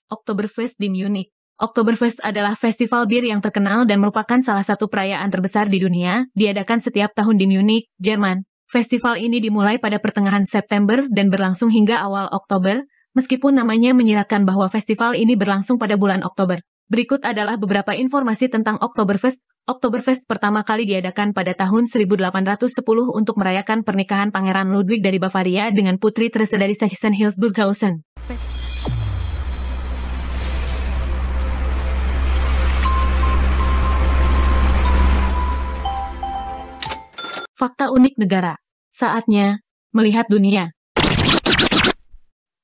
Oktoberfest di Munich. Oktoberfest adalah festival bir yang terkenal dan merupakan salah satu perayaan terbesar di dunia, diadakan setiap tahun di Munich, Jerman. Festival ini dimulai pada pertengahan September dan berlangsung hingga awal Oktober, meskipun namanya menyiratkan bahwa festival ini berlangsung pada bulan Oktober. Berikut adalah beberapa informasi tentang Oktoberfest. Oktoberfest pertama kali diadakan pada tahun 1810 untuk merayakan pernikahan Pangeran Ludwig dari Bavaria dengan putri Therese dari Sachsen-Hildburghausen. Fakta unik negara. Saatnya melihat dunia.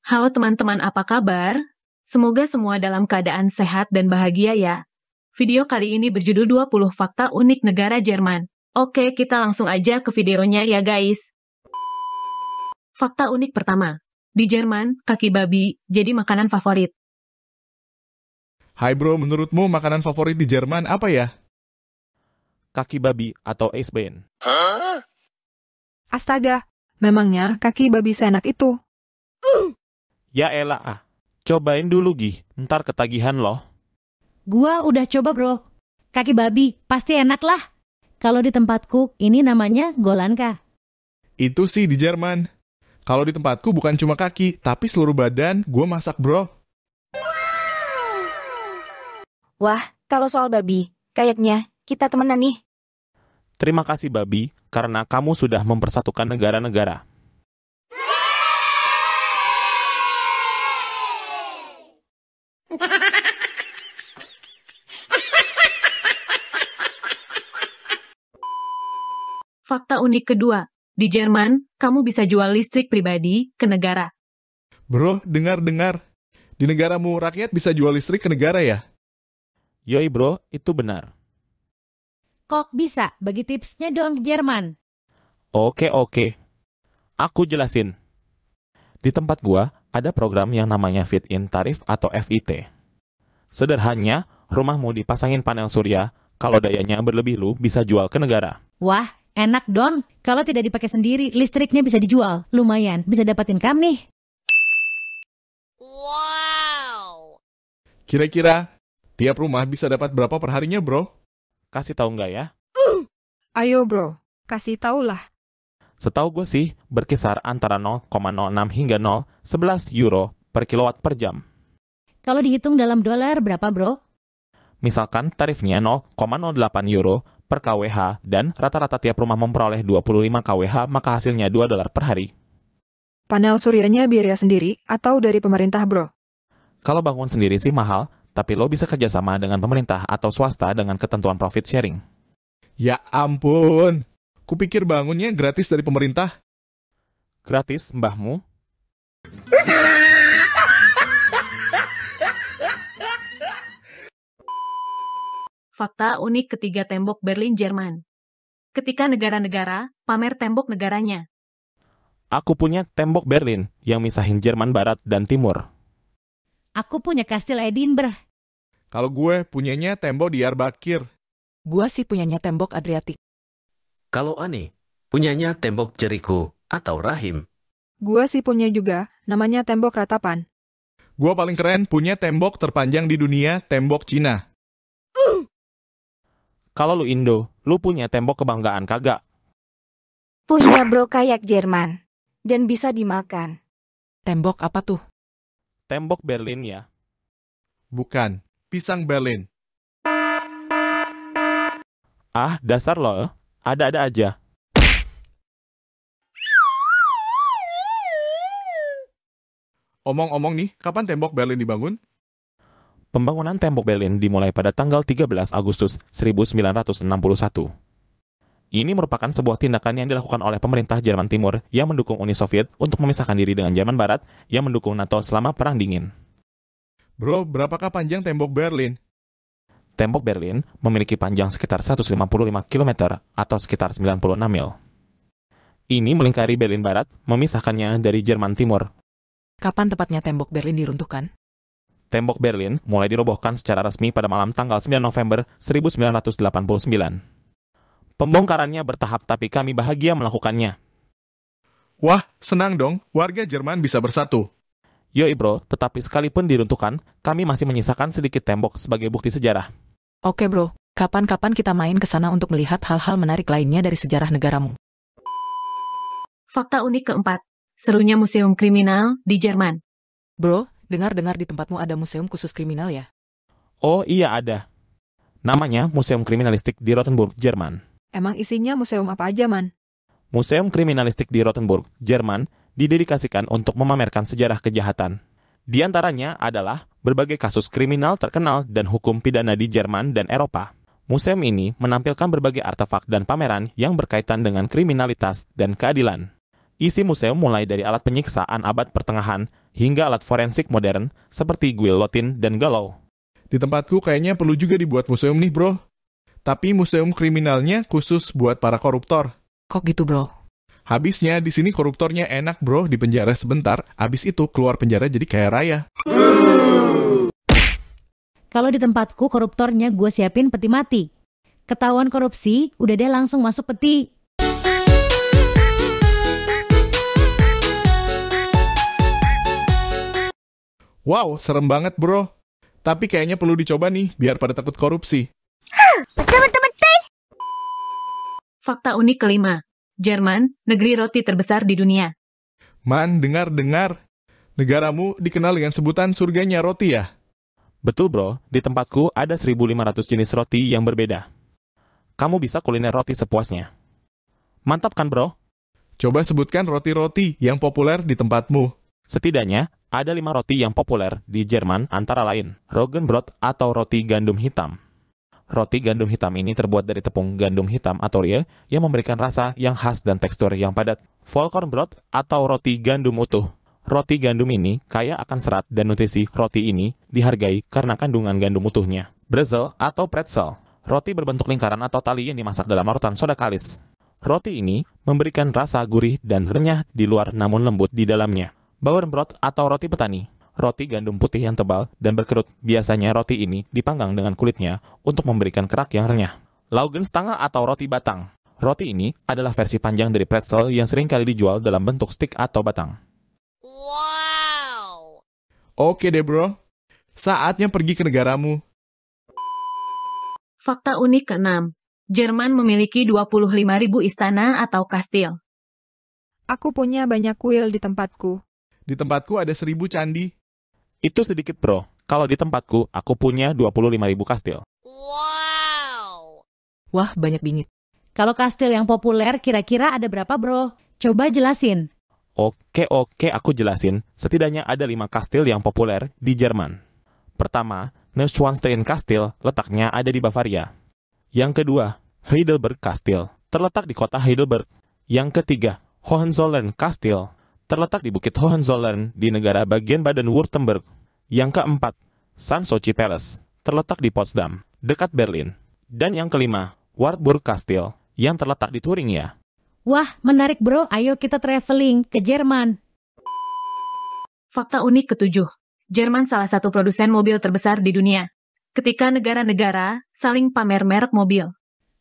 Halo teman-teman, apa kabar? Semoga semua dalam keadaan sehat dan bahagia ya. Video kali ini berjudul 20 Fakta Unik Negara Jerman. Oke, kita langsung aja ke videonya ya guys. Fakta unik pertama. Di Jerman, kaki babi jadi makanan favorit. Hai bro, menurutmu makanan favorit di Jerman apa ya? Kaki babi atau Eisbein. Astaga, memangnya kaki babi seenak itu? Ya elah cobain dulu Gih, ntar ketagihan loh. Gua udah coba bro, kaki babi pasti enak lah. Kalau di tempatku ini namanya Golanka. Itu sih di Jerman. Kalau di tempatku bukan cuma kaki, tapi seluruh badan gue masak bro. Wah, kalau soal babi, kayaknya kita temenan nih. Terima kasih babi, karena kamu sudah mempersatukan negara-negara. Fakta unik kedua. Di Jerman, kamu bisa jual listrik pribadi ke negara. Bro, dengar-dengar. Di negaramu rakyat bisa jual listrik ke negara ya? Yoi bro, itu benar. Kok bisa? Bagi tipsnya dong Jerman. Oke. Aku jelasin. Di tempat gua, ada program yang namanya Feed-in Tarif atau FIT. Sederhananya, rumahmu dipasangin panel surya, kalau dayanya berlebih lu bisa jual ke negara. Wah, enak dong. Kalau tidak dipakai sendiri, listriknya bisa dijual. Lumayan, bisa dapat income nih. Wow. Kira-kira, tiap rumah bisa dapat berapa perharinya bro? Kasih tahu nggak ya? Ayo bro, kasih taulah. Setahu gue sih, berkisar antara 0,06 hingga 0,11 euro per kilowatt per jam. Kalau dihitung dalam dolar berapa bro? Misalkan tarifnya 0,08 euro per kWh dan rata-rata tiap rumah memperoleh 25 kWh, maka hasilnya $2 per hari. Panel suryanya biaya sendiri atau dari pemerintah bro? Kalau bangun sendiri sih mahal, tapi lo bisa kerjasama dengan pemerintah atau swasta dengan ketentuan profit sharing. Ya ampun, kupikir bangunnya gratis dari pemerintah. Gratis, mbahmu? Fakta unik ketiga tembok Berlin, Jerman. Ketika negara-negara pamer tembok negaranya. Aku punya tembok Berlin yang misahin Jerman Barat dan Timur. Aku punya kastil Edinburgh. Kalau gue punyanya tembok Diyarbakir. Gua sih punyanya tembok Adriatik. Kalau Ani, punyanya tembok Jericho atau Rahim. Gua sih punya juga, namanya tembok ratapan. Gue paling keren punya tembok terpanjang di dunia, tembok Cina. Kalau lu Indo, lu punya tembok kebanggaan kagak? Punya bro kayak Jerman. Dan bisa dimakan. Tembok apa tuh? Tembok Berlin ya. Bukan, pisang Berlin. Ah, dasar lo, ada-ada aja. Omong-omong nih, kapan tembok Berlin dibangun? Pembangunan tembok Berlin dimulai pada tanggal 13 Agustus 1961. Ini merupakan sebuah tindakan yang dilakukan oleh pemerintah Jerman Timur yang mendukung Uni Soviet untuk memisahkan diri dengan Jerman Barat yang mendukung NATO selama Perang Dingin. Bro, berapakah panjang tembok Berlin? Tembok Berlin memiliki panjang sekitar 155 km atau sekitar 96 mil. Ini melingkari Berlin Barat, memisahkannya dari Jerman Timur. Kapan tepatnya tembok Berlin diruntuhkan? Tembok Berlin mulai dirobohkan secara resmi pada malam tanggal 9 November 1989. Pembongkarannya bertahap tapi kami bahagia melakukannya. Wah, senang dong, warga Jerman bisa bersatu. Yoi bro, tetapi sekalipun diruntuhkan, kami masih menyisakan sedikit tembok sebagai bukti sejarah. Oke bro, kapan-kapan kita main ke sana untuk melihat hal-hal menarik lainnya dari sejarah negaramu. Fakta unik keempat, serunya museum kriminal di Jerman. Bro, dengar-dengar di tempatmu ada museum khusus kriminal ya? Oh iya ada. Namanya Museum Kriminalistik di Rothenburg, Jerman. Emang isinya museum apa aja, Man? Museum Kriminalistik di Rothenburg, Jerman, didedikasikan untuk memamerkan sejarah kejahatan. Di antaranya adalah berbagai kasus kriminal terkenal dan hukum pidana di Jerman dan Eropa. Museum ini menampilkan berbagai artefak dan pameran yang berkaitan dengan kriminalitas dan keadilan. Isi museum mulai dari alat penyiksaan abad pertengahan hingga alat forensik modern seperti guillotine dan galau. Di tempatku kayaknya perlu juga dibuat museum nih, bro. Tapi museum kriminalnya khusus buat para koruptor. Kok gitu bro? Habisnya di sini koruptornya enak, bro, di penjara sebentar. Habis itu keluar penjara jadi kaya raya. Kalau di tempatku koruptornya gue siapin peti mati. Ketahuan korupsi, udah deh langsung masuk peti. Wow, serem banget, bro. Tapi kayaknya perlu dicoba nih, biar pada takut korupsi. Betul-betul. Fakta unik kelima, Jerman, negeri roti terbesar di dunia. Man, dengar-dengar. Negaramu dikenal dengan sebutan surganya roti ya? Betul bro, di tempatku ada 1.500 jenis roti yang berbeda. Kamu bisa kuliner roti sepuasnya. Mantap kan bro? Coba sebutkan roti-roti yang populer di tempatmu. Setidaknya, ada 5 roti yang populer di Jerman antara lain Roggenbrot atau roti gandum hitam. Roti gandum hitam ini terbuat dari tepung gandum hitam atau Rye yang memberikan rasa yang khas dan tekstur yang padat. Vollkornbrot atau roti gandum utuh. Roti gandum ini kaya akan serat dan nutrisi. Roti ini dihargai karena kandungan gandum utuhnya. Brezel atau pretzel. Roti berbentuk lingkaran atau tali yang dimasak dalam larutan soda kalis. Roti ini memberikan rasa gurih dan renyah di luar namun lembut di dalamnya. Bauernbrot atau roti petani. Roti gandum putih yang tebal dan berkerut. Biasanya roti ini dipanggang dengan kulitnya untuk memberikan kerak yang renyah. Laugenstange atau roti batang. Roti ini adalah versi panjang dari pretzel yang sering kali dijual dalam bentuk stik atau batang. Wow. Oke deh bro, saatnya pergi ke negaramu. Fakta unik keenam, Jerman memiliki 25.000 istana atau kastil. Aku punya banyak kuil di tempatku. Di tempatku ada 1.000 candi. Itu sedikit bro. Kalau di tempatku, aku punya 25.000 kastil. Wow. Wah, banyak bingit. Kalau kastil yang populer kira-kira ada berapa bro? Coba jelasin. Oke, aku jelasin. Setidaknya ada 5 kastil yang populer di Jerman. Pertama, Neuschwanstein Kastil, letaknya ada di Bavaria. Yang kedua, Heidelberg Kastil, terletak di kota Heidelberg. Yang ketiga, Hohenzollern Kastil, terletak di Bukit Hohenzollern di negara bagian Baden-Württemberg. Yang keempat, Sanssouci Palace, terletak di Potsdam, dekat Berlin. Dan yang kelima, Wartburg Kastil, yang terletak di Thuringia. Wah, menarik bro. Ayo kita traveling ke Jerman. Fakta unik ketujuh, Jerman salah satu produsen mobil terbesar di dunia. Ketika negara-negara saling pamer merek mobil.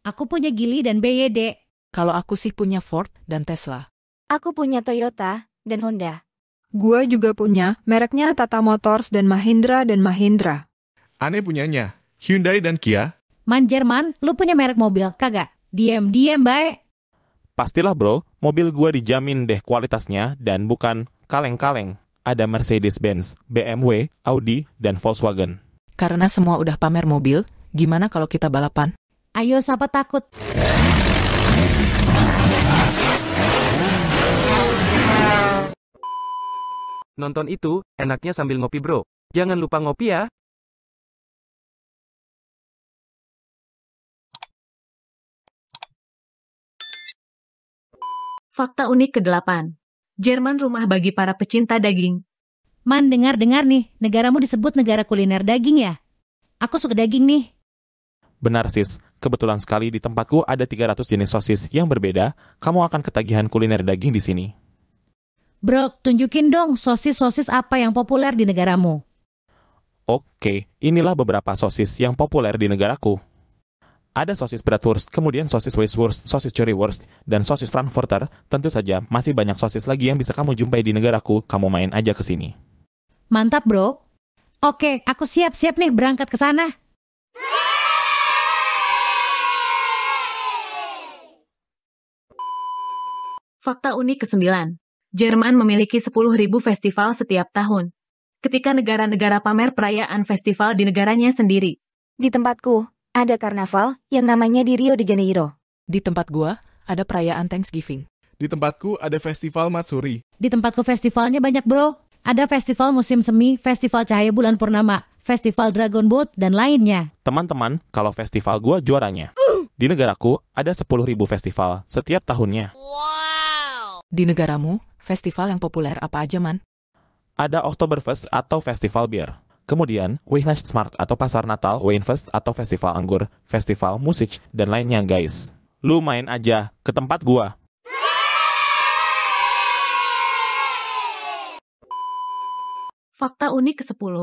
Aku punya Geely dan BYD. Kalau aku sih punya Ford dan Tesla. Aku punya Toyota dan Honda. Gua juga punya, mereknya Tata Motors dan Mahindra. Aneh punyanya, Hyundai dan Kia. Man Jerman, lu punya merek mobil? Kagak. Diam-diam baik. Pastilah bro, mobil gua dijamin deh kualitasnya dan bukan kaleng-kaleng. Ada Mercedes-Benz, BMW, Audi, dan Volkswagen. Karena semua udah pamer mobil, gimana kalau kita balapan? Ayo siapa takut? Nonton itu, enaknya sambil ngopi bro. Jangan lupa ngopi ya. Fakta unik ke-8, Jerman rumah bagi para pecinta daging. Man, dengar-dengar nih, negaramu disebut negara kuliner daging ya? Aku suka daging nih. Benar sis, kebetulan sekali di tempatku ada 300 jenis sosis yang berbeda. Kamu akan ketagihan kuliner daging di sini. Bro, tunjukin dong sosis-sosis apa yang populer di negaramu. Oke, inilah beberapa sosis yang populer di negaraku. Ada sosis bratwurst, kemudian sosis Weisswurst, sosis currywurst, dan sosis Frankfurter. Tentu saja, masih banyak sosis lagi yang bisa kamu jumpai di negaraku. Kamu main aja ke sini. Mantap, bro. Oke, aku siap-siap nih berangkat ke sana. Fakta unik ke-9. Jerman memiliki 10.000 festival setiap tahun. Ketika negara-negara pamer perayaan festival di negaranya sendiri. Di tempatku, ada karnaval yang namanya di Rio de Janeiro. Di tempat gua, ada perayaan Thanksgiving. Di tempatku ada festival Matsuri. Di tempatku festivalnya banyak, bro. Ada festival musim semi, festival cahaya bulan purnama, festival Dragon Boat, dan lainnya. Teman-teman, kalau festival gua juaranya. Di negaraku ada 10.000 festival setiap tahunnya. Di negaramu, festival yang populer apa aja, Man? Ada Oktoberfest atau festival bir. Kemudian, Weihnachtsmarkt atau pasar Natal, Weinfest atau festival anggur, festival musik, dan lainnya, guys. Lu main aja ke tempat gua. Fakta unik ke-10.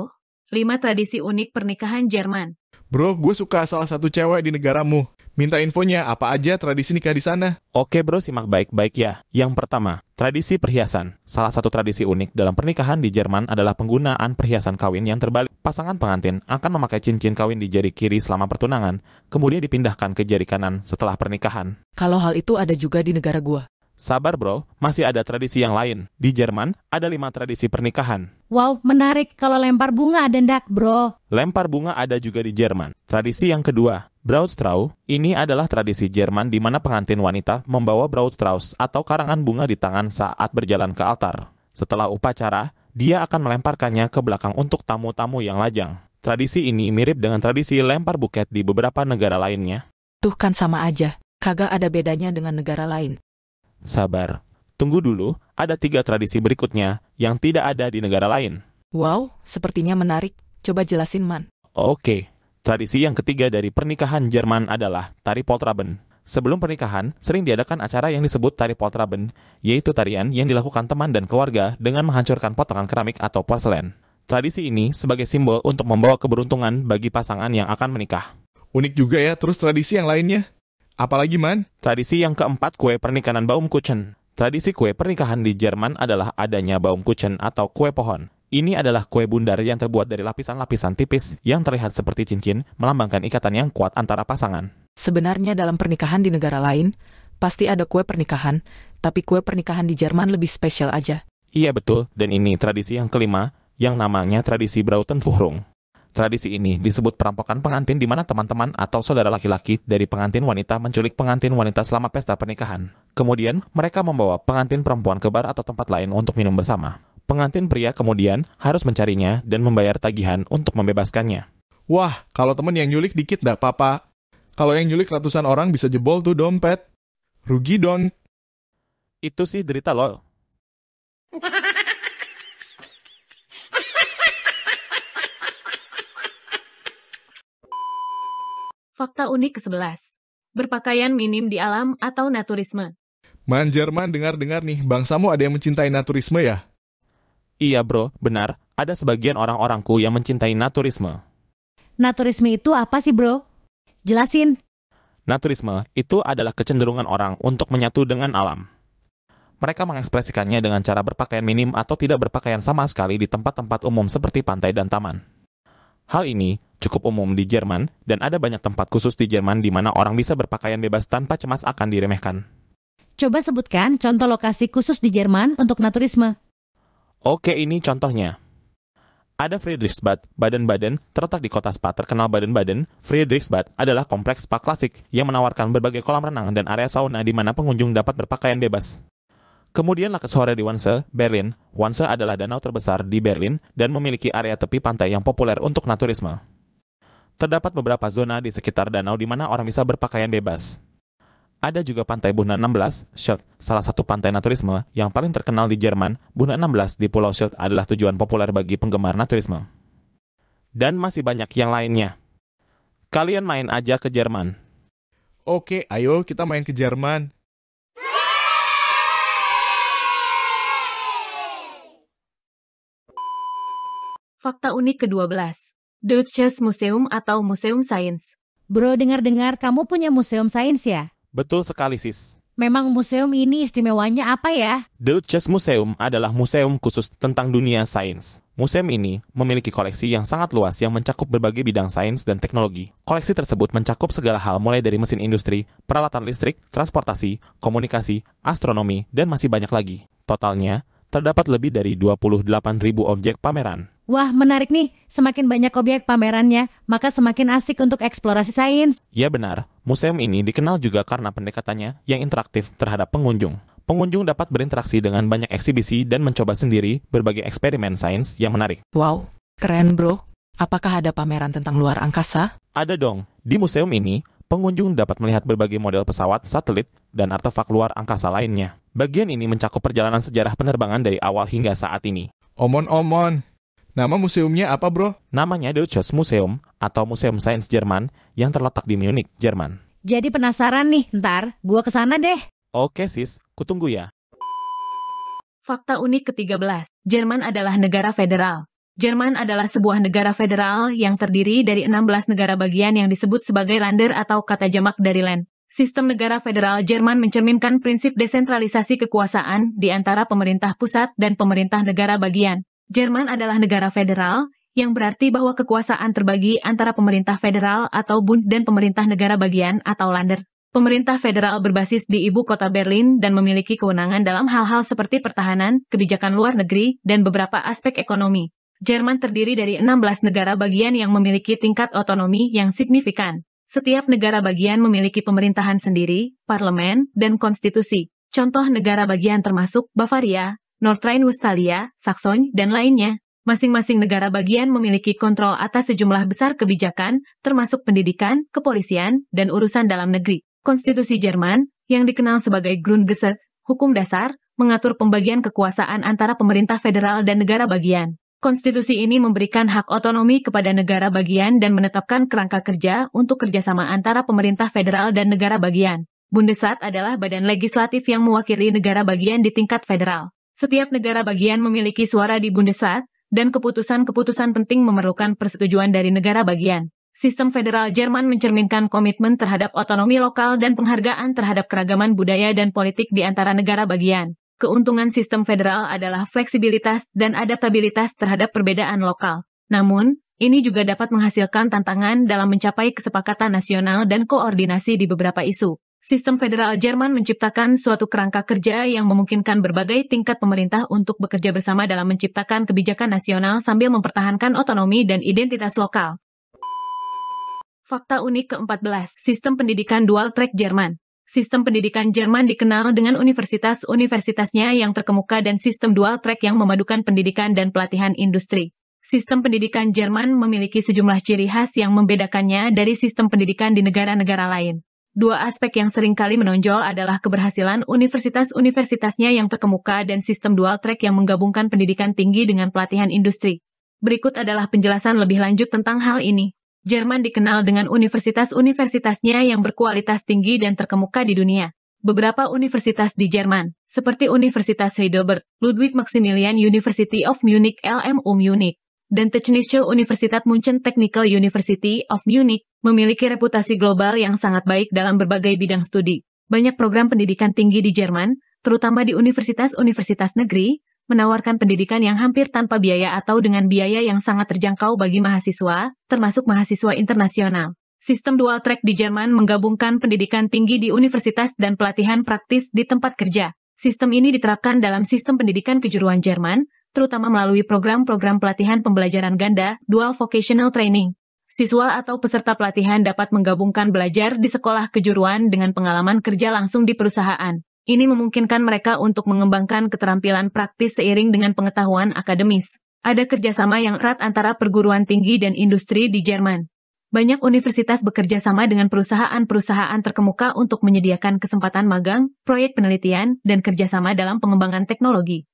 5 tradisi unik pernikahan Jerman. Bro, gue suka salah satu cewek di negaramu. Minta infonya, apa aja tradisi nikah di sana? Oke bro, simak baik-baik ya. Yang pertama, tradisi perhiasan. Salah satu tradisi unik dalam pernikahan di Jerman adalah penggunaan perhiasan kawin yang terbalik. Pasangan pengantin akan memakai cincin kawin di jari kiri selama pertunangan, kemudian dipindahkan ke jari kanan setelah pernikahan. Kalau hal itu ada juga di negara gua. Sabar bro, masih ada tradisi yang lain. Di Jerman, ada 5 tradisi pernikahan. Wow, menarik. Kalau lempar bunga ada ndak, bro? Lempar bunga ada juga di Jerman. Tradisi yang kedua, Brautstrauß. Ini adalah tradisi Jerman di mana pengantin wanita membawa Brautstrauß atau karangan bunga di tangan saat berjalan ke altar. Setelah upacara, dia akan melemparkannya ke belakang untuk tamu-tamu yang lajang. Tradisi ini mirip dengan tradisi lempar buket di beberapa negara lainnya. Tuh kan sama aja, kagak ada bedanya dengan negara lain. Sabar, tunggu dulu, ada 3 tradisi berikutnya yang tidak ada di negara lain. Wow, sepertinya menarik. Coba jelasin, Man. Oke, tradisi yang ketiga dari pernikahan Jerman adalah tari Poltraben. Sebelum pernikahan, sering diadakan acara yang disebut tari Poltraben, yaitu tarian yang dilakukan teman dan keluarga dengan menghancurkan potongan keramik atau porselen. Tradisi ini sebagai simbol untuk membawa keberuntungan bagi pasangan yang akan menikah. Unik juga ya, terus tradisi yang lainnya? Apalagi, Man? Tradisi yang keempat, kue pernikahan Baumkuchen. Tradisi kue pernikahan di Jerman adalah adanya Baumkuchen atau kue pohon. Ini adalah kue bundar yang terbuat dari lapisan-lapisan tipis yang terlihat seperti cincin, melambangkan ikatan yang kuat antara pasangan. Sebenarnya dalam pernikahan di negara lain, pasti ada kue pernikahan, tapi kue pernikahan di Jerman lebih spesial aja. Iya betul, dan ini tradisi yang kelima, yang namanya tradisi Brautenführung. Tradisi ini disebut perampokan pengantin di mana teman-teman atau saudara laki-laki dari pengantin wanita menculik pengantin wanita selama pesta pernikahan. Kemudian, mereka membawa pengantin perempuan ke bar atau tempat lain untuk minum bersama. Pengantin pria kemudian harus mencarinya dan membayar tagihan untuk membebaskannya. Wah, kalau temen yang nyulik dikit nggak apa-apa. Kalau yang nyulik ratusan orang bisa jebol tuh dompet. Rugi dong. Itu sih derita lo. Fakta unik ke-11. Berpakaian minim di alam atau naturisme. Man, Jerman, dengar-dengar nih, bangsamu ada yang mencintai naturisme ya? Iya bro, benar. Ada sebagian orang-orangku yang mencintai naturisme. Naturisme itu apa sih, bro? Jelasin. Naturisme itu adalah kecenderungan orang untuk menyatu dengan alam. Mereka mengekspresikannya dengan cara berpakaian minim atau tidak berpakaian sama sekali di tempat-tempat umum seperti pantai dan taman. Hal ini cukup umum di Jerman dan ada banyak tempat khusus di Jerman di mana orang bisa berpakaian bebas tanpa cemas akan diremehkan. Coba sebutkan contoh lokasi khusus di Jerman untuk naturisme. Oke, ini contohnya. Ada Friedrichsbad, Baden-Baden, terletak di kota spa terkenal Baden-Baden. Friedrichsbad adalah kompleks spa klasik yang menawarkan berbagai kolam renang dan area sauna di mana pengunjung dapat berpakaian bebas. Kemudian Lakeshore di Wannsee, Berlin. Wannsee adalah danau terbesar di Berlin dan memiliki area tepi pantai yang populer untuk naturisme. Terdapat beberapa zona di sekitar danau di mana orang bisa berpakaian bebas. Ada juga pantai Buna 16, Sylt, salah satu pantai naturisme yang paling terkenal di Jerman. Buna 16 di Pulau Sylt adalah tujuan populer bagi penggemar naturisme. Dan masih banyak yang lainnya. Kalian main aja ke Jerman. Oke, ayo kita main ke Jerman. Fakta unik ke-12. Deutsches Museum atau Museum Sains. Bro, dengar-dengar kamu punya museum sains ya? Betul sekali sis. Memang museum ini istimewanya apa ya? Deutsches Museum adalah museum khusus tentang dunia sains. Museum ini memiliki koleksi yang sangat luas yang mencakup berbagai bidang sains dan teknologi. Koleksi tersebut mencakup segala hal mulai dari mesin industri, peralatan listrik, transportasi, komunikasi, astronomi, dan masih banyak lagi. Totalnya, terdapat lebih dari 28.000 objek pameran. Wah, menarik nih. Semakin banyak objek pamerannya, maka semakin asik untuk eksplorasi sains. Ya benar, museum ini dikenal juga karena pendekatannya yang interaktif terhadap pengunjung. Pengunjung dapat berinteraksi dengan banyak eksibisi dan mencoba sendiri berbagai eksperimen sains yang menarik. Wow, keren bro. Apakah ada pameran tentang luar angkasa? Ada dong. Di museum ini, pengunjung dapat melihat berbagai model pesawat, satelit, dan artefak luar angkasa lainnya. Bagian ini mencakup perjalanan sejarah penerbangan dari awal hingga saat ini. Omon-omon. Nama museumnya apa, bro? Namanya Deutsches Museum atau Museum Sains Jerman yang terletak di Munich, Jerman. Jadi penasaran nih, ntar gua kesana deh. Oke sis, kutunggu ya. Fakta unik ke-13. Jerman adalah negara federal. Jerman adalah sebuah negara federal yang terdiri dari 16 negara bagian yang disebut sebagai Länder atau kata jamak dari Land. Sistem negara federal Jerman mencerminkan prinsip desentralisasi kekuasaan di antara pemerintah pusat dan pemerintah negara bagian. Jerman adalah negara federal, yang berarti bahwa kekuasaan terbagi antara pemerintah federal atau Bund dan pemerintah negara bagian atau Länder. Pemerintah federal berbasis di ibu kota Berlin dan memiliki kewenangan dalam hal-hal seperti pertahanan, kebijakan luar negeri, dan beberapa aspek ekonomi. Jerman terdiri dari 16 negara bagian yang memiliki tingkat otonomi yang signifikan. Setiap negara bagian memiliki pemerintahan sendiri, parlemen, dan konstitusi. Contoh negara bagian termasuk Bavaria, North Rhine-Westphalia, Saxony, dan lainnya. Masing-masing negara bagian memiliki kontrol atas sejumlah besar kebijakan, termasuk pendidikan, kepolisian, dan urusan dalam negeri. Konstitusi Jerman, yang dikenal sebagai Grundgesetz, hukum dasar, mengatur pembagian kekuasaan antara pemerintah federal dan negara bagian. Konstitusi ini memberikan hak otonomi kepada negara bagian dan menetapkan kerangka kerja untuk kerjasama antara pemerintah federal dan negara bagian. Bundesrat adalah badan legislatif yang mewakili negara bagian di tingkat federal. Setiap negara bagian memiliki suara di Bundesrat, dan keputusan-keputusan penting memerlukan persetujuan dari negara bagian. Sistem federal Jerman mencerminkan komitmen terhadap otonomi lokal dan penghargaan terhadap keragaman budaya dan politik di antara negara bagian. Keuntungan sistem federal adalah fleksibilitas dan adaptabilitas terhadap perbedaan lokal. Namun, ini juga dapat menghasilkan tantangan dalam mencapai kesepakatan nasional dan koordinasi di beberapa isu. Sistem federal Jerman menciptakan suatu kerangka kerja yang memungkinkan berbagai tingkat pemerintah untuk bekerja bersama dalam menciptakan kebijakan nasional sambil mempertahankan otonomi dan identitas lokal. Fakta unik ke-14. Sistem pendidikan dual track Jerman. Sistem pendidikan Jerman dikenal dengan universitas-universitasnya yang terkemuka dan sistem dual track yang memadukan pendidikan dan pelatihan industri. Sistem pendidikan Jerman memiliki sejumlah ciri khas yang membedakannya dari sistem pendidikan di negara-negara lain. Dua aspek yang seringkali menonjol adalah keberhasilan universitas-universitasnya yang terkemuka dan sistem dual track yang menggabungkan pendidikan tinggi dengan pelatihan industri. Berikut adalah penjelasan lebih lanjut tentang hal ini. Jerman dikenal dengan universitas-universitasnya yang berkualitas tinggi dan terkemuka di dunia. Beberapa universitas di Jerman, seperti Universitas Heidelberg, Ludwig Maximilian University of Munich LMU Munich, dan Technische Universität München Technical University of Munich, memiliki reputasi global yang sangat baik dalam berbagai bidang studi. Banyak program pendidikan tinggi di Jerman, terutama di universitas-universitas negeri, menawarkan pendidikan yang hampir tanpa biaya atau dengan biaya yang sangat terjangkau bagi mahasiswa, termasuk mahasiswa internasional. Sistem dual track di Jerman menggabungkan pendidikan tinggi di universitas dan pelatihan praktis di tempat kerja. Sistem ini diterapkan dalam sistem pendidikan kejuruan Jerman, terutama melalui program-program pelatihan pembelajaran ganda, dual vocational training. Siswa atau peserta pelatihan dapat menggabungkan belajar di sekolah kejuruan dengan pengalaman kerja langsung di perusahaan. Ini memungkinkan mereka untuk mengembangkan keterampilan praktis seiring dengan pengetahuan akademis. Ada kerjasama yang erat antara perguruan tinggi dan industri di Jerman. Banyak universitas bekerja sama dengan perusahaan-perusahaan terkemuka untuk menyediakan kesempatan magang, proyek penelitian, dan kerjasama dalam pengembangan teknologi.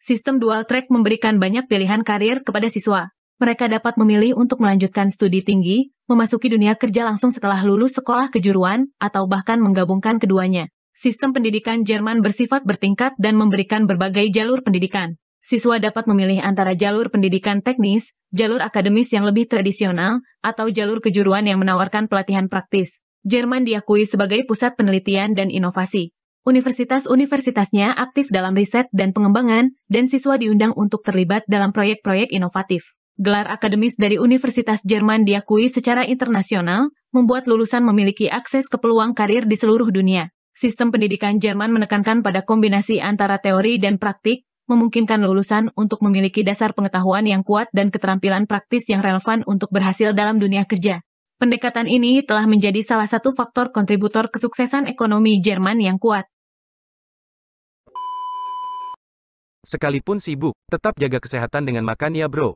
Sistem dual track memberikan banyak pilihan karir kepada siswa. Mereka dapat memilih untuk melanjutkan studi tinggi, memasuki dunia kerja langsung setelah lulus sekolah kejuruan, atau bahkan menggabungkan keduanya. Sistem pendidikan Jerman bersifat bertingkat dan memberikan berbagai jalur pendidikan. Siswa dapat memilih antara jalur pendidikan teknis, jalur akademis yang lebih tradisional, atau jalur kejuruan yang menawarkan pelatihan praktis. Jerman diakui sebagai pusat penelitian dan inovasi. Universitas-universitasnya aktif dalam riset dan pengembangan, dan siswa diundang untuk terlibat dalam proyek-proyek inovatif. Gelar akademis dari Universitas Jerman diakui secara internasional, membuat lulusan memiliki akses ke peluang karir di seluruh dunia. Sistem pendidikan Jerman menekankan pada kombinasi antara teori dan praktik, memungkinkan lulusan untuk memiliki dasar pengetahuan yang kuat dan keterampilan praktis yang relevan untuk berhasil dalam dunia kerja. Pendekatan ini telah menjadi salah satu faktor kontributor kesuksesan ekonomi Jerman yang kuat. Sekalipun sibuk, tetap jaga kesehatan dengan makan ya bro.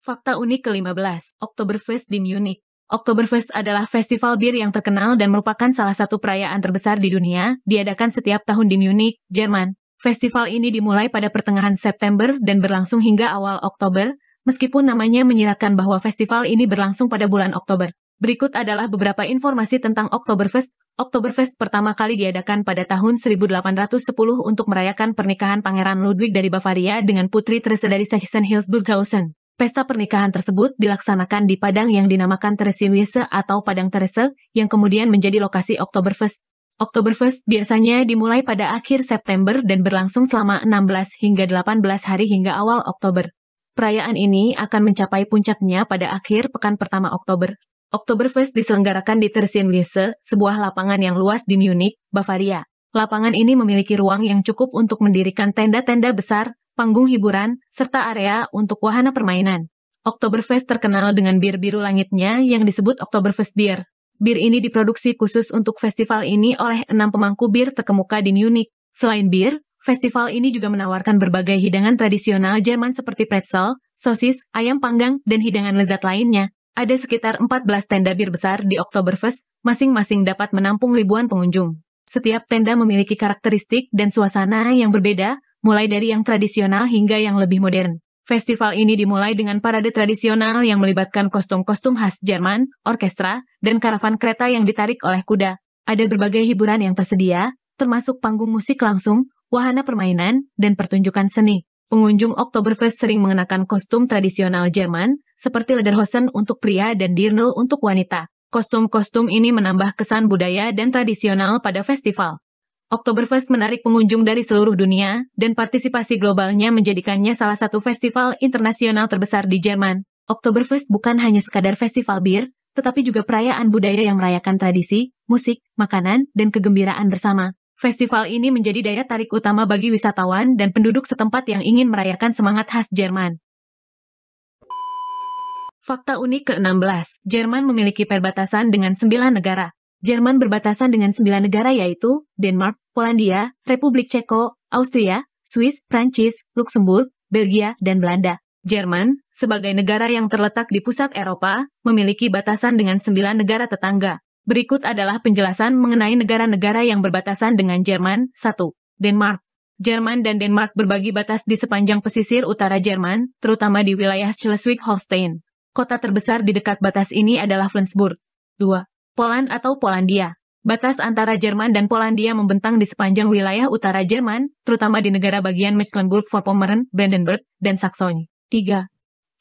Fakta unik ke-15, Oktoberfest di Munich. Oktoberfest adalah festival bir yang terkenal dan merupakan salah satu perayaan terbesar di dunia, diadakan setiap tahun di Munich, Jerman. Festival ini dimulai pada pertengahan September dan berlangsung hingga awal Oktober, meskipun namanya menyiratkan bahwa festival ini berlangsung pada bulan Oktober. Berikut adalah beberapa informasi tentang Oktoberfest. Oktoberfest pertama kali diadakan pada tahun 1810 untuk merayakan pernikahan Pangeran Ludwig dari Bavaria dengan Putri Therese dari Sachsen-Hildburghausen. Pesta pernikahan tersebut dilaksanakan di padang yang dinamakan Theresienwiese atau Padang Therese, yang kemudian menjadi lokasi Oktoberfest. Oktoberfest biasanya dimulai pada akhir September dan berlangsung selama 16 hingga 18 hari hingga awal Oktober. Perayaan ini akan mencapai puncaknya pada akhir pekan pertama Oktober. Oktoberfest diselenggarakan di Theresienwiese, sebuah lapangan yang luas di Munich, Bavaria. Lapangan ini memiliki ruang yang cukup untuk mendirikan tenda-tenda besar, panggung hiburan, serta area untuk wahana permainan. Oktoberfest terkenal dengan bir biru langitnya yang disebut Oktoberfest Beer. Bir ini diproduksi khusus untuk festival ini oleh 6 pemangku bir terkemuka di Munich. Selain bir, festival ini juga menawarkan berbagai hidangan tradisional Jerman seperti pretzel, sosis, ayam panggang, dan hidangan lezat lainnya. Ada sekitar 14 tenda bir besar di Oktoberfest, masing-masing dapat menampung ribuan pengunjung. Setiap tenda memiliki karakteristik dan suasana yang berbeda, mulai dari yang tradisional hingga yang lebih modern. Festival ini dimulai dengan parade tradisional yang melibatkan kostum-kostum khas Jerman, orkestra, dan karavan kereta yang ditarik oleh kuda. Ada berbagai hiburan yang tersedia, termasuk panggung musik langsung, wahana permainan, dan pertunjukan seni. Pengunjung Oktoberfest sering mengenakan kostum tradisional Jerman, seperti lederhosen untuk pria dan dirndl untuk wanita. Kostum-kostum ini menambah kesan budaya dan tradisional pada festival. Oktoberfest menarik pengunjung dari seluruh dunia, dan partisipasi globalnya menjadikannya salah satu festival internasional terbesar di Jerman. Oktoberfest bukan hanya sekadar festival bir, tetapi juga perayaan budaya yang merayakan tradisi, musik, makanan, dan kegembiraan bersama. Festival ini menjadi daya tarik utama bagi wisatawan dan penduduk setempat yang ingin merayakan semangat khas Jerman. Fakta unik ke-16, Jerman memiliki perbatasan dengan 9 negara. Jerman berbatasan dengan 9 negara yaitu Denmark, Polandia, Republik Ceko, Austria, Swiss, Prancis, Luksemburg, Belgia, dan Belanda. Jerman, sebagai negara yang terletak di pusat Eropa, memiliki batasan dengan 9 negara tetangga. Berikut adalah penjelasan mengenai negara-negara yang berbatasan dengan Jerman. 1. Denmark. Jerman dan Denmark berbagi batas di sepanjang pesisir utara Jerman, terutama di wilayah Schleswig-Holstein. Kota terbesar di dekat batas ini adalah Flensburg. 2. Poland atau Polandia. Batas antara Jerman dan Polandia membentang di sepanjang wilayah utara Jerman, terutama di negara bagian Mecklenburg-Vorpommern, Brandenburg, dan Saksoni. 3.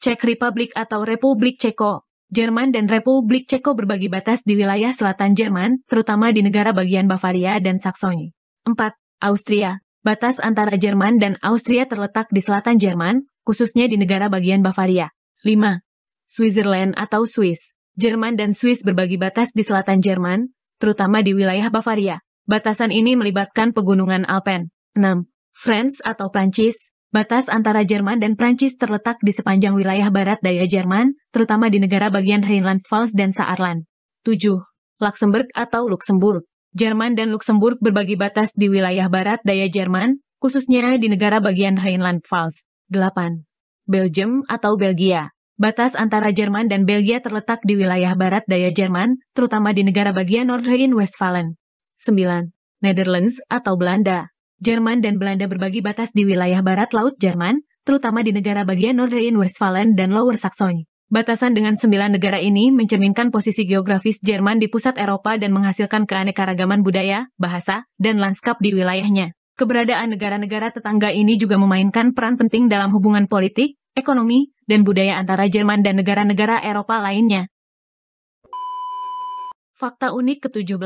Czech Republic atau Republik Ceko. Jerman dan Republik Ceko berbagi batas di wilayah selatan Jerman, terutama di negara bagian Bavaria dan Saksoni. 4. Austria. Batas antara Jerman dan Austria terletak di selatan Jerman, khususnya di negara bagian Bavaria. 5. Switzerland atau Swiss. Jerman dan Swiss berbagi batas di selatan Jerman, terutama di wilayah Bavaria. Batasan ini melibatkan pegunungan Alpen. 6. France atau Prancis. Batas antara Jerman dan Prancis terletak di sepanjang wilayah barat daya Jerman, terutama di negara bagian Rhineland-Pfalz dan Saarland. 7. Luxembourg atau Luksemburg. Jerman dan Luksemburg berbagi batas di wilayah barat daya Jerman, khususnya di negara bagian Rhineland-Pfalz. 8. Belgium atau Belgia. Batas antara Jerman dan Belgia terletak di wilayah barat daya Jerman, terutama di negara bagian Noord-Rijn-Westfalen. 9. Netherlands atau Belanda. Jerman dan Belanda berbagi batas di wilayah barat laut Jerman, terutama di negara bagian Noord-Rijn-Westfalen dan Lower Saxony. Batasan dengan 9 negara ini mencerminkan posisi geografis Jerman di pusat Eropa dan menghasilkan keanekaragaman budaya, bahasa, dan lanskap di wilayahnya. Keberadaan negara-negara tetangga ini juga memainkan peran penting dalam hubungan politik, ekonomi, dan budaya antara Jerman dan negara-negara Eropa lainnya. Fakta unik ke-17.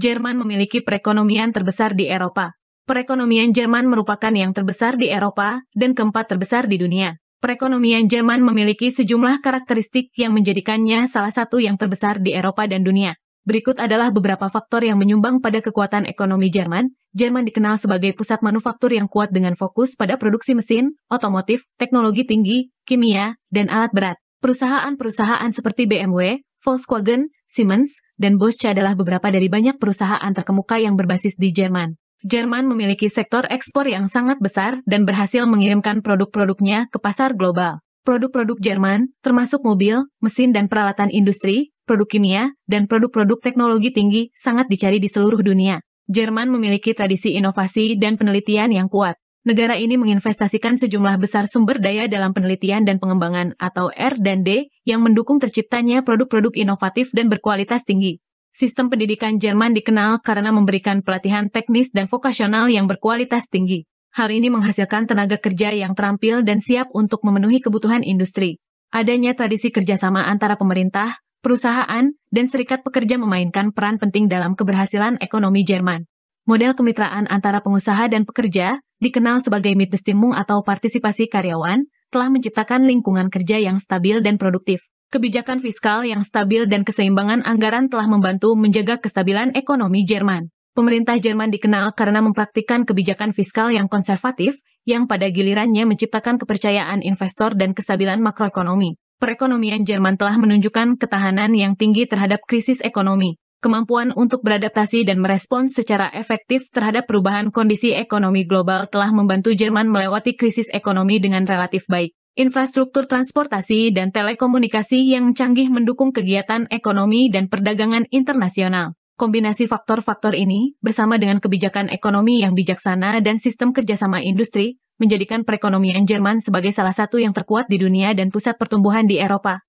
Jerman memiliki perekonomian terbesar di Eropa. Perekonomian Jerman merupakan yang terbesar di Eropa dan keempat terbesar di dunia. Perekonomian Jerman memiliki sejumlah karakteristik yang menjadikannya salah satu yang terbesar di Eropa dan dunia. Berikut adalah beberapa faktor yang menyumbang pada kekuatan ekonomi Jerman. Jerman dikenal sebagai pusat manufaktur yang kuat dengan fokus pada produksi mesin, otomotif, teknologi tinggi, kimia, dan alat berat. Perusahaan-perusahaan seperti BMW, Volkswagen, Siemens, dan Bosch adalah beberapa dari banyak perusahaan terkemuka yang berbasis di Jerman. Jerman memiliki sektor ekspor yang sangat besar dan berhasil mengirimkan produk-produknya ke pasar global. Produk-produk Jerman, termasuk mobil, mesin dan peralatan industri, produk kimia, dan produk-produk teknologi tinggi, sangat dicari di seluruh dunia. Jerman memiliki tradisi inovasi dan penelitian yang kuat. Negara ini menginvestasikan sejumlah besar sumber daya dalam penelitian dan pengembangan atau R&D yang mendukung terciptanya produk-produk inovatif dan berkualitas tinggi. Sistem pendidikan Jerman dikenal karena memberikan pelatihan teknis dan vokasional yang berkualitas tinggi. Hal ini menghasilkan tenaga kerja yang terampil dan siap untuk memenuhi kebutuhan industri. Adanya tradisi kerjasama antara pemerintah, perusahaan, dan serikat pekerja memainkan peran penting dalam keberhasilan ekonomi Jerman. Model kemitraan antara pengusaha dan pekerja, dikenal sebagai Mitbestimmung atau partisipasi karyawan, telah menciptakan lingkungan kerja yang stabil dan produktif. Kebijakan fiskal yang stabil dan keseimbangan anggaran telah membantu menjaga kestabilan ekonomi Jerman. Pemerintah Jerman dikenal karena mempraktikkan kebijakan fiskal yang konservatif, yang pada gilirannya menciptakan kepercayaan investor dan kestabilan makroekonomi. Perekonomian Jerman telah menunjukkan ketahanan yang tinggi terhadap krisis ekonomi. Kemampuan untuk beradaptasi dan merespons secara efektif terhadap perubahan kondisi ekonomi global telah membantu Jerman melewati krisis ekonomi dengan relatif baik. Infrastruktur transportasi dan telekomunikasi yang canggih mendukung kegiatan ekonomi dan perdagangan internasional. Kombinasi faktor-faktor ini, bersama dengan kebijakan ekonomi yang bijaksana dan sistem kerjasama industri, menjadikan perekonomian Jerman sebagai salah satu yang terkuat di dunia dan pusat pertumbuhan di Eropa.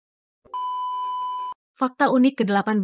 Fakta unik ke-18.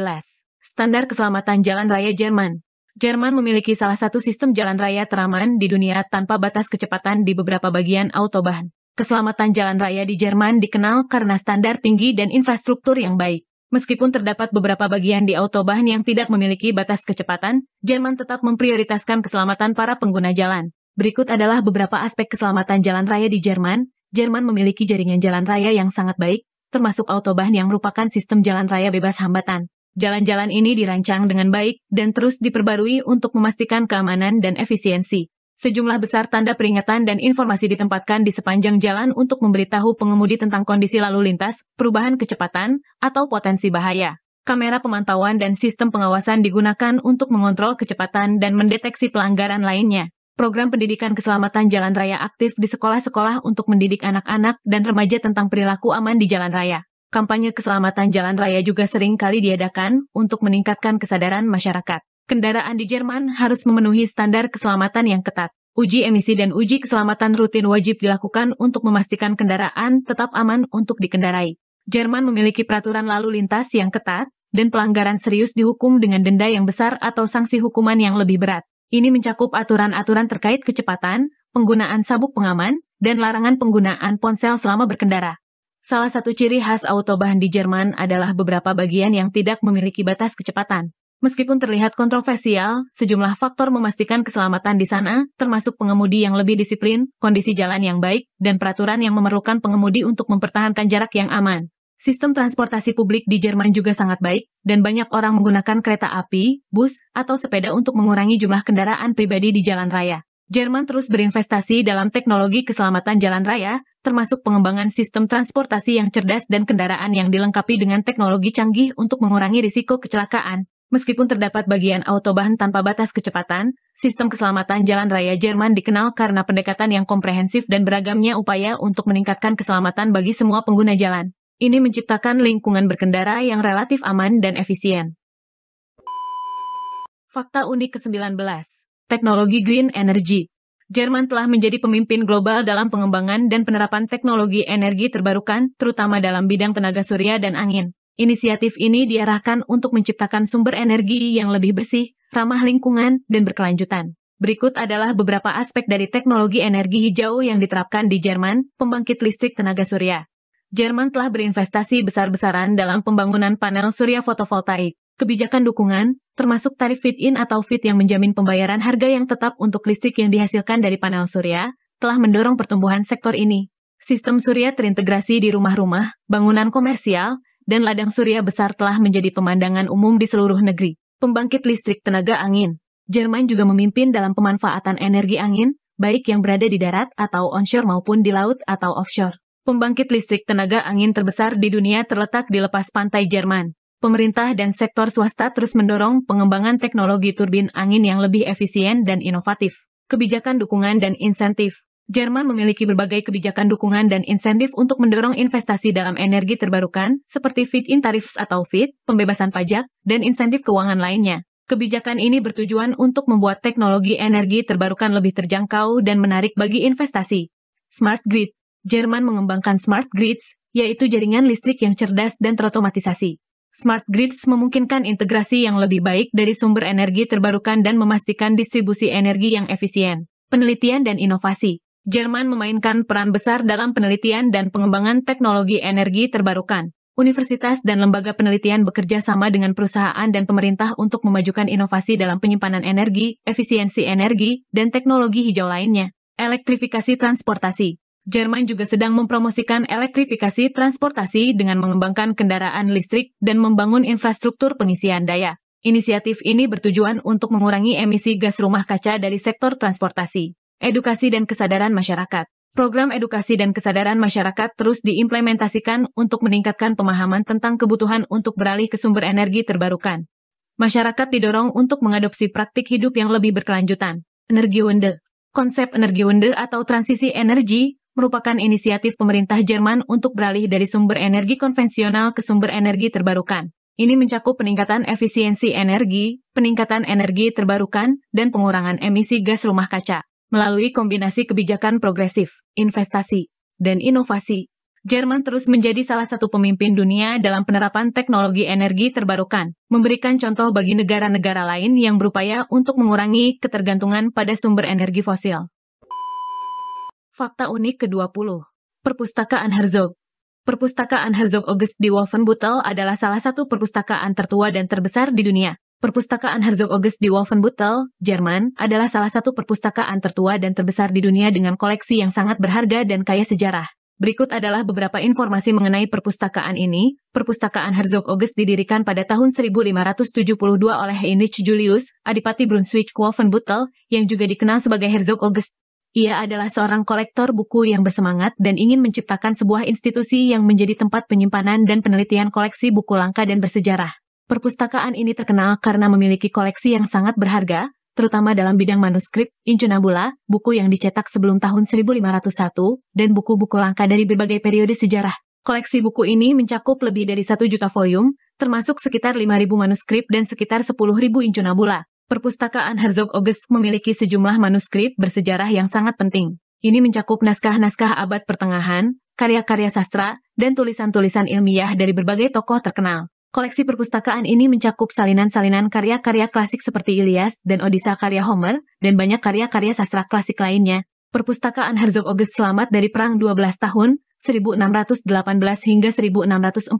Standar keselamatan jalan raya Jerman. Jerman memiliki salah satu sistem jalan raya teraman di dunia tanpa batas kecepatan di beberapa bagian autobahn. Keselamatan jalan raya di Jerman dikenal karena standar tinggi dan infrastruktur yang baik. Meskipun terdapat beberapa bagian di autobahn yang tidak memiliki batas kecepatan, Jerman tetap memprioritaskan keselamatan para pengguna jalan. Berikut adalah beberapa aspek keselamatan jalan raya di Jerman. Jerman memiliki jaringan jalan raya yang sangat baik, termasuk autobahn yang merupakan sistem jalan raya bebas hambatan. Jalan-jalan ini dirancang dengan baik dan terus diperbarui untuk memastikan keamanan dan efisiensi. Sejumlah besar tanda peringatan dan informasi ditempatkan di sepanjang jalan untuk memberitahu pengemudi tentang kondisi lalu lintas, perubahan kecepatan, atau potensi bahaya. Kamera pemantauan dan sistem pengawasan digunakan untuk mengontrol kecepatan dan mendeteksi pelanggaran lainnya. Program pendidikan keselamatan jalan raya aktif di sekolah-sekolah untuk mendidik anak-anak dan remaja tentang perilaku aman di jalan raya. Kampanye keselamatan jalan raya juga sering kali diadakan untuk meningkatkan kesadaran masyarakat. Kendaraan di Jerman harus memenuhi standar keselamatan yang ketat. Uji emisi dan uji keselamatan rutin wajib dilakukan untuk memastikan kendaraan tetap aman untuk dikendarai. Jerman memiliki peraturan lalu lintas yang ketat, dan pelanggaran serius dihukum dengan denda yang besar atau sanksi hukuman yang lebih berat. Ini mencakup aturan-aturan terkait kecepatan, penggunaan sabuk pengaman, dan larangan penggunaan ponsel selama berkendara. Salah satu ciri khas autobahn di Jerman adalah beberapa bagian yang tidak memiliki batas kecepatan. Meskipun terlihat kontroversial, sejumlah faktor memastikan keselamatan di sana, termasuk pengemudi yang lebih disiplin, kondisi jalan yang baik, dan peraturan yang memerlukan pengemudi untuk mempertahankan jarak yang aman. Sistem transportasi publik di Jerman juga sangat baik, dan banyak orang menggunakan kereta api, bus, atau sepeda untuk mengurangi jumlah kendaraan pribadi di jalan raya. Jerman terus berinvestasi dalam teknologi keselamatan jalan raya, termasuk pengembangan sistem transportasi yang cerdas dan kendaraan yang dilengkapi dengan teknologi canggih untuk mengurangi risiko kecelakaan. Meskipun terdapat bagian autobahn tanpa batas kecepatan, sistem keselamatan jalan raya Jerman dikenal karena pendekatan yang komprehensif dan beragamnya upaya untuk meningkatkan keselamatan bagi semua pengguna jalan. Ini menciptakan lingkungan berkendara yang relatif aman dan efisien. Fakta unik ke-19. Teknologi Green Energy. Jerman telah menjadi pemimpin global dalam pengembangan dan penerapan teknologi energi terbarukan, terutama dalam bidang tenaga surya dan angin. Inisiatif ini diarahkan untuk menciptakan sumber energi yang lebih bersih, ramah lingkungan, dan berkelanjutan. Berikut adalah beberapa aspek dari teknologi energi hijau yang diterapkan di Jerman, pembangkit listrik tenaga surya. Jerman telah berinvestasi besar-besaran dalam pembangunan panel surya fotovoltaik. Kebijakan dukungan, termasuk tarif feed-in atau feed yang menjamin pembayaran harga yang tetap untuk listrik yang dihasilkan dari panel surya, telah mendorong pertumbuhan sektor ini. Sistem surya terintegrasi di rumah-rumah, bangunan komersial, dan ladang surya besar telah menjadi pemandangan umum di seluruh negeri. Pembangkit listrik tenaga angin. Jerman juga memimpin dalam pemanfaatan energi angin, baik yang berada di darat atau onshore maupun di laut atau offshore. Pembangkit listrik tenaga angin terbesar di dunia terletak di lepas pantai Jerman. Pemerintah dan sektor swasta terus mendorong pengembangan teknologi turbin angin yang lebih efisien dan inovatif. Kebijakan dukungan dan insentif. Jerman memiliki berbagai kebijakan dukungan dan insentif untuk mendorong investasi dalam energi terbarukan, seperti feed-in tarifs atau feed, pembebasan pajak, dan insentif keuangan lainnya. Kebijakan ini bertujuan untuk membuat teknologi energi terbarukan lebih terjangkau dan menarik bagi investasi. Smart Grid. Jerman mengembangkan Smart Grids, yaitu jaringan listrik yang cerdas dan terotomatisasi. Smart Grids memungkinkan integrasi yang lebih baik dari sumber energi terbarukan dan memastikan distribusi energi yang efisien. Penelitian dan inovasi. Jerman memainkan peran besar dalam penelitian dan pengembangan teknologi energi terbarukan. Universitas dan lembaga penelitian bekerja sama dengan perusahaan dan pemerintah untuk memajukan inovasi dalam penyimpanan energi, efisiensi energi, dan teknologi hijau lainnya. Elektrifikasi transportasi. Jerman juga sedang mempromosikan elektrifikasi transportasi dengan mengembangkan kendaraan listrik dan membangun infrastruktur pengisian daya. Inisiatif ini bertujuan untuk mengurangi emisi gas rumah kaca dari sektor transportasi. Edukasi dan kesadaran masyarakat. Program edukasi dan kesadaran masyarakat terus diimplementasikan untuk meningkatkan pemahaman tentang kebutuhan untuk beralih ke sumber energi terbarukan. Masyarakat didorong untuk mengadopsi praktik hidup yang lebih berkelanjutan. Energiewende. Konsep Energiewende atau transisi energi merupakan inisiatif pemerintah Jerman untuk beralih dari sumber energi konvensional ke sumber energi terbarukan. Ini mencakup peningkatan efisiensi energi, peningkatan energi terbarukan, dan pengurangan emisi gas rumah kaca. Melalui kombinasi kebijakan progresif, investasi, dan inovasi, Jerman terus menjadi salah satu pemimpin dunia dalam penerapan teknologi energi terbarukan, memberikan contoh bagi negara-negara lain yang berupaya untuk mengurangi ketergantungan pada sumber energi fosil. Fakta unik ke-20. Perpustakaan Herzog. Perpustakaan Herzog August di Wolfenbüttel adalah salah satu perpustakaan tertua dan terbesar di dunia. Perpustakaan Herzog August di Wolfenbüttel, Jerman, adalah salah satu perpustakaan tertua dan terbesar di dunia dengan koleksi yang sangat berharga dan kaya sejarah. Berikut adalah beberapa informasi mengenai perpustakaan ini. Perpustakaan Herzog August didirikan pada tahun 1572 oleh Heinrich Julius, Adipati Brunswick-Wolfenbüttel, yang juga dikenal sebagai Herzog August. Ia adalah seorang kolektor buku yang bersemangat dan ingin menciptakan sebuah institusi yang menjadi tempat penyimpanan dan penelitian koleksi buku langka dan bersejarah. Perpustakaan ini terkenal karena memiliki koleksi yang sangat berharga, terutama dalam bidang manuskrip, incunabula, buku yang dicetak sebelum tahun 1501, dan buku-buku langka dari berbagai periode sejarah. Koleksi buku ini mencakup lebih dari 1 juta volume, termasuk sekitar 5.000 manuskrip dan sekitar 10.000 incunabula. Perpustakaan Herzog August memiliki sejumlah manuskrip bersejarah yang sangat penting. Ini mencakup naskah-naskah abad pertengahan, karya-karya sastra, dan tulisan-tulisan ilmiah dari berbagai tokoh terkenal. Koleksi perpustakaan ini mencakup salinan-salinan karya-karya klasik seperti Ilias dan Odisha karya Homer, dan banyak karya-karya sastra klasik lainnya. Perpustakaan Herzog August selamat dari Perang 12 tahun, 1618 hingga 1648,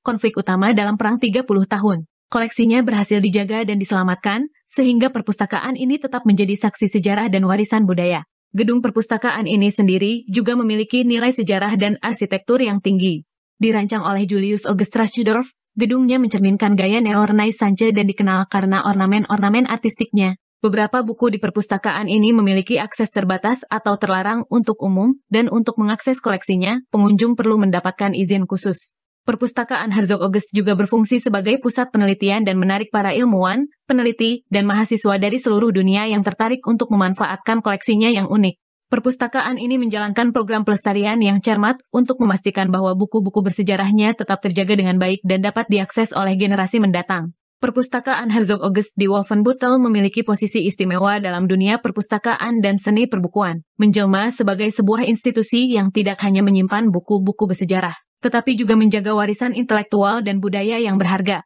konflik utama dalam Perang 30 tahun. Koleksinya berhasil dijaga dan diselamatkan, sehingga perpustakaan ini tetap menjadi saksi sejarah dan warisan budaya. Gedung perpustakaan ini sendiri juga memiliki nilai sejarah dan arsitektur yang tinggi. Dirancang oleh Julius August Trasdorf, gedungnya mencerminkan gaya neo-Renaissance dan dikenal karena ornamen-ornamen artistiknya. Beberapa buku di perpustakaan ini memiliki akses terbatas atau terlarang untuk umum, dan untuk mengakses koleksinya, pengunjung perlu mendapatkan izin khusus. Perpustakaan Herzog August juga berfungsi sebagai pusat penelitian dan menarik para ilmuwan, peneliti, dan mahasiswa dari seluruh dunia yang tertarik untuk memanfaatkan koleksinya yang unik. Perpustakaan ini menjalankan program pelestarian yang cermat untuk memastikan bahwa buku-buku bersejarahnya tetap terjaga dengan baik dan dapat diakses oleh generasi mendatang. Perpustakaan Herzog August di Wolfenbüttel memiliki posisi istimewa dalam dunia perpustakaan dan seni perbukuan, menjelma sebagai sebuah institusi yang tidak hanya menyimpan buku-buku bersejarah, tetapi juga menjaga warisan intelektual dan budaya yang berharga.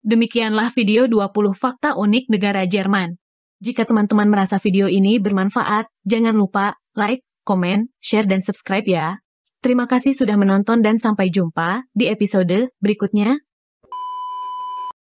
Demikianlah video 20 fakta unik negara Jerman. Jika teman-teman merasa video ini bermanfaat, jangan lupa like, komen, share, dan subscribe ya. Terima kasih sudah menonton dan sampai jumpa di episode berikutnya.